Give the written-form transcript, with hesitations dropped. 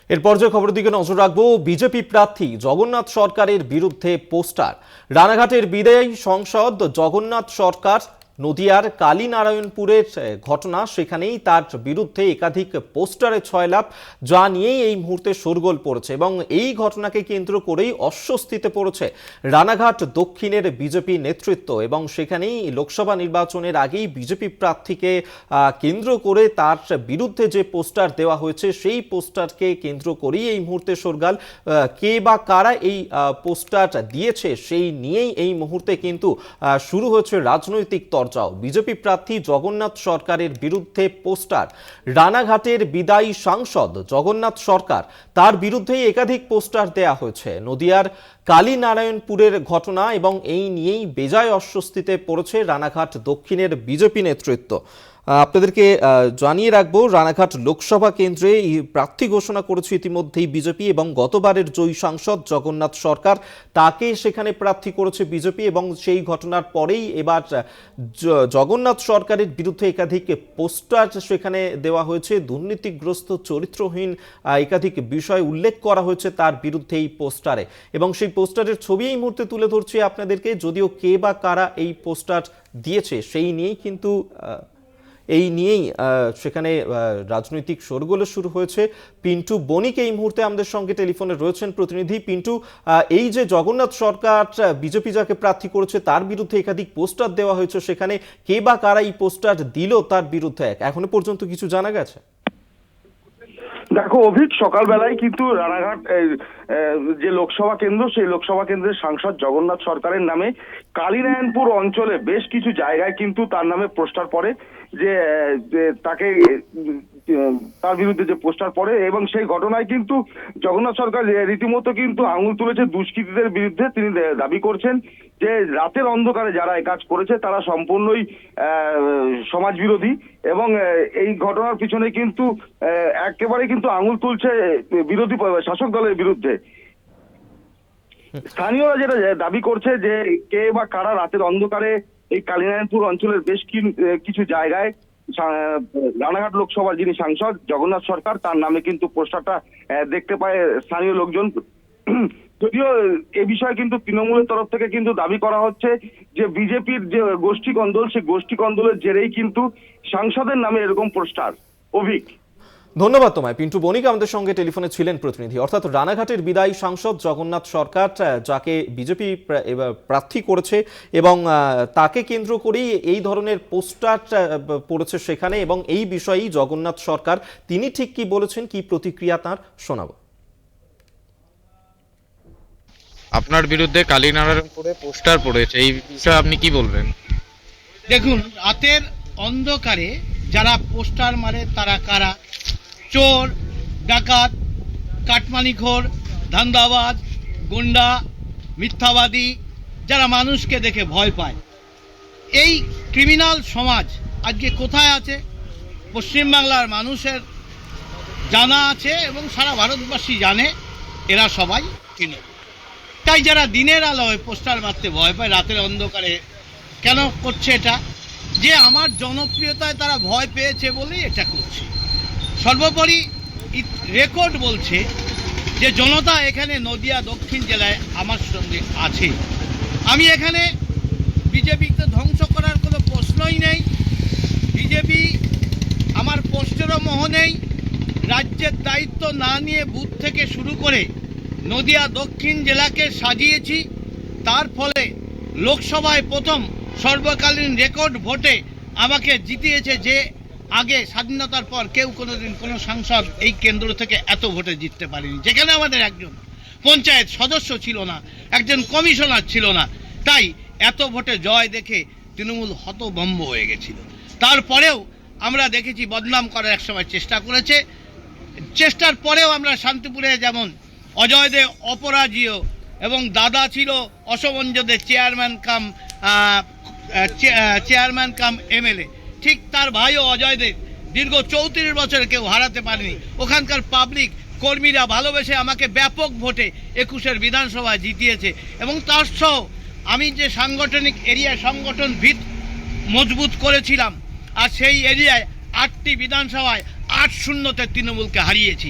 এরপর যে খবরের দিকে নজর রাখবো, বিজেপি প্রার্থী জগন্নাথ সরকারের বিরুদ্ধে পোস্টার। রানাঘাটের বিদায়ী সংসদ জগন্নাথ সরকার নদিয়ার কালীনারায়ণপুরের ঘটনা, সেখানেই তার বিরুদ্ধে একাধিক পোস্টারে ছয়লাভ, যা নিয়েই এই মুহূর্তে শোরগোল পড়েছে এবং এই ঘটনাকে কেন্দ্র করেই অস্বস্তিতে পড়েছে রানাঘাট দক্ষিণের বিজেপি নেতৃত্ব। এবং সেখানেই লোকসভা নির্বাচনের আগেই বিজেপি প্রার্থীকে কেন্দ্র করে তার বিরুদ্ধে যে পোস্টার দেওয়া হয়েছে, সেই পোস্টারকে কেন্দ্র করেই এই মুহূর্তে শোরগোল। কে বা কারা এই পোস্টার দিয়েছে সেই নিয়েই এই মুহূর্তে কিন্তু শুরু হয়েছে রাজনৈতিক তর্ক। বিজেপি প্রার্থী জগন্নাথ সরকারের বিরুদ্ধে পোস্টার। রানাঘাটের বিদায়ী সাংসদ জগন্নাথ সরকার, তার বিরুদ্ধেই একাধিক পোস্টার দেয়া হয়েছে। নদিয়ার কালীনারায়ণপুরের ঘটনা এবং এই নিয়েই বেজায় অস্বস্তিতে পড়েছে রানাঘাট দক্ষিণের বিজেপি নেতৃত্ব। আপনাদেরকে জানিয়ে রাখবো, রানাঘাট লোকসভা কেন্দ্রে প্রার্থী ঘোষণা করেছে ইতিমধ্যেই বিজেপি এবং গতবারের জয়ী সাংসদ জগন্নাথ সরকার, তাকে সেখানে প্রার্থী করেছে বিজেপি। এবং সেই ঘটনার পরেই এবার জগন্নাথ সরকারের বিরুদ্ধে একাধিক পোস্টার সেখানে দেওয়া হয়েছে। দুর্নীতিগ্রস্ত, চরিত্রহীন একাধিক বিষয় উল্লেখ করা হয়েছে তার বিরুদ্ধে এই পোস্টারে, এবং সেই পোস্টারের ছবি এই মুহূর্তে তুলে ধরছি আপনাদেরকে। যদিও কে বা কারা এই পোস্টার দিয়েছে সেই নিয়েই কিন্তু সেখানে রাজনৈতিক শোরগোল শুরু হয়েছে। পিন্টু বণিক এই মুহূর্তে আমাদের সঙ্গে টেলিফোনে রয়েছেন প্রতিনিধি। পিন্টু, এই যে জগন্নাথ সরকার বিজেপি যাকে প্রার্থী করেছে তার বিরুদ্ধে একাধিক পোস্টার দেওয়া হয়েছে, সেখানে কে বা কারা এই পোস্টার দিল তার বিরুদ্ধে এখনো পর্যন্ত কিছু জানা গেছে? দেখো অভিক, সকালবেলায় কিন্তু রানাঘাট যে লোকসভা কেন্দ্র, সেই লোকসভা কেন্দ্রের সাংসদ জগন্নাথ সরকারের নামে কালীনারায়ণপুর অঞ্চলে বেশ কিছু জায়গায় কিন্তু তার নামে পোস্টার পড়ে, যে তাকে তার বিরুদ্ধে যে পোস্টার পড়ে। এবং সেই ঘটনায় কিন্তু জগন্নাথ সরকার রীতিমতো কিন্তু আঙুল তুলেছে দুষ্কৃতীদের বিরুদ্ধে। তিনি দাবি করছেন যে রাতের অন্ধকারে যারা এই কাজ করেছে তারা সম্পূর্ণই সমাজ বিরোধী, এবং এই ঘটনার পিছনে কিন্তু একেবারে কিন্তু আঙুল তুলছে বিরোধী শাসক দলের বিরুদ্ধে। স্থানীয়রা যেটা দাবি করছে যে কে বা কারা রাতের অন্ধকারে এই কালীনারায়ণপুর অঞ্চলের বেশ কিছু জায়গায় রানাঘাট লোকসভার যিনি সাংসদ জগন্নাথ সরকার, তার নামে কিন্তু পোস্টারটা দেখতে পায় স্থানীয় লোকজন। যদিও এ বিষয়ে কিন্তু তৃণমূলের তরফ থেকে কিন্তু দাবি করা হচ্ছে যে বিজেপির যে গোষ্ঠী কন্দল, সেই গোষ্ঠী কন্দলের জেরেই কিন্তু সাংসদের নামে এরকম পোস্টার। অভিক, ধন্যবাদ তোমায়। পিন্টু বণিক আমাদের সঙ্গে টেলিফোনে ছিলেন প্রতিনিধি। অর্থাৎ রানাঘাটের বিদায়ী সাংসদ জগন্নাথ সরকার, যাকে বিজেপি প্রার্থী করেছে এবং তাকে কেন্দ্র করেই এই ধরনের পোস্টার পড়েছে সেখানে। এবং এই বিষয়েই জগন্নাথ সরকার তিনি ঠিক কি বলেছেন, কি প্রতিক্রিয়া তার শোনাবো। আপনার বিরুদ্ধে কালীনারায়ণপুরে পোস্টার পড়েছে, এই বিষয়ে আপনি কি বলবেন? দেখুন, রাতের অন্ধকারে যারা পোস্টার মারে তারা কারা? চোর, ডাকাত, কাটমানিখোর, ধান্দাবাজ, গুন্ডা, মিথ্যাবাদী, যারা মানুষকে দেখে ভয় পায়। এই ক্রিমিনাল সমাজ আজকে কোথায় আছে পশ্চিমবাংলার মানুষের জানা আছে এবং সারা ভারতবাসী জানে, এরা সবাই চিনে। তাই যারা দিনের আলোয় পোস্টার মারতে ভয় পায়, রাতের অন্ধকারে কেন করছে এটা? যে আমার জনপ্রিয়তায় তারা ভয় পেয়েছে বলেই এটা করছে। সর্বোপরি রেকর্ড বলছে যে জনতা এখানে নদিয়া দক্ষিণ জেলায় আমার সঙ্গে আছে। আমি এখানে বিজেপিকে ধ্বংস করার কোনো প্রশ্নই নেই। বিজেপি আমার পোস্টেরও মোহ নেই। রাজ্যের দায়িত্ব না নিয়ে বুথ থেকে শুরু করে নদিয়া দক্ষিণ জেলাকে সাজিয়েছি। তার ফলে লোকসভায় প্রথম সর্বকালীন রেকর্ড ভোটে আমাকে জিতিয়েছে, যে আগে স্বাধীনতার পর কেউ কোনোদিন কোনো সাংসদ এই কেন্দ্র থেকে এত ভোটে জিততে পারেনি। যেখানে আমাদের একজন পঞ্চায়েত সদস্য ছিল না, একজন কমিশনার ছিল না, তাই এত ভোটে জয় দেখে তৃণমূল হতভম্ব হয়ে গেছিল। তারপরেও আমরা দেখেছি বদনাম করার একসময় চেষ্টা করেছে। চেষ্টার পরেও আমরা শান্তিপুরে যেমন অজয় দে অপরাজীয় এবং দাদা ছিল অসমঞ্জদের চেয়ারম্যান কাম এমএলএ, ঠিক তার ভাইও অজয় দে দীর্ঘ 34 বছরে কেউ হারাতে পারেনি। ওখানকার পাবলিক কর্মীরা ভালোবেসে আমাকে ব্যাপক ভোটে 21-এর বিধানসভায় জিতিয়েছে। এবং তার সহ আমি যে সাংগঠনিক সংগঠন ভিত মজবুত করেছিলাম, আর সেই এরিয়ায় 8টি বিধানসভায় 8-0-তে তৃণমূলকে হারিয়েছি।